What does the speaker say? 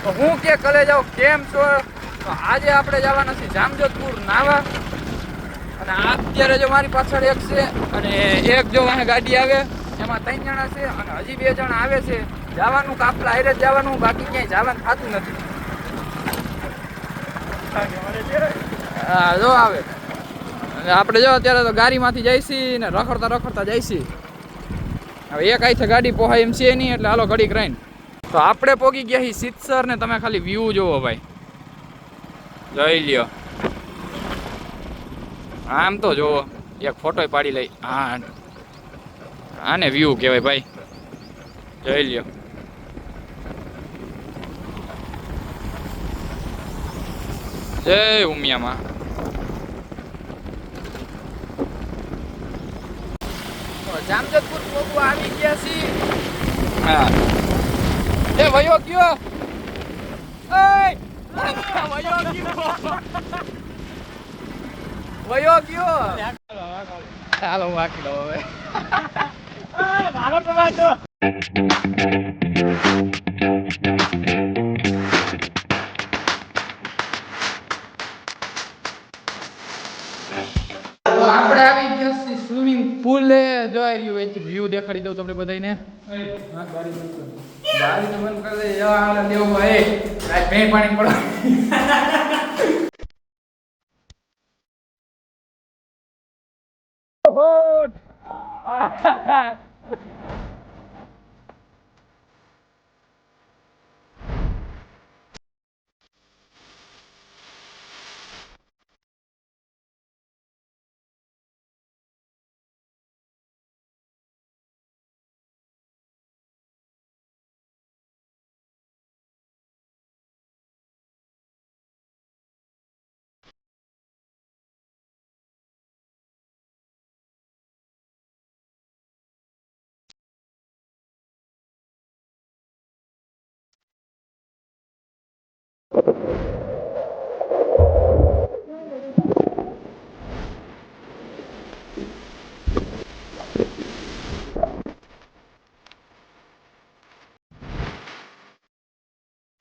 તો હું કે કલે જાઉં કેમ છો? તો આજે આપણે જવાના છે જામજોધપુર નાવા. અને અત્યારે જો મારી પાછળ એક છે અને એક જો વાહે ગાડી આવે એમાં 3 જણા છે અને હજી 2 જણા આવે છે. જવાનું કાફલા હારે જ જવાનું, બાકી ક્યાંય જવાનું થતું નથી. હા જો આવે. અને આપણે જો અત્યારે તો ગાડીમાંથી જઈશી ને રખડતા રખડતા જઈશી. હવે એક આઈ છે ગાડી પોહાય એમ છે નહીં, એટલે હાલો ઘડીક રહીને. તો આપણે પોગી ગયા છીએ સિત્સર ને તમે ખાલી વ્યૂ જોવો ભાઈ, જોઈ લ્યો. આમ તો જોવો, એક ફોટો પાડી લઈ. હા આને વ્યૂ કહેવાય ભાઈ, જોઈ લ્યો. જય ઉમિયામાં. જામજોધપુર પોગવા આવી ગયા છીએ. હા એ વયો ગયો. વયો ગયો. ચાલો વાકી લો હવે. આપણે આવી ગયા છીએ સ્વિમિંગ પુલ જોઈ રહ્યું એથી વ્યૂ દેખાડી દઉં તમને બધાને. ગાડી તો બંધ કરી દે. યાર દેવો ભાઈ પાણી પડો.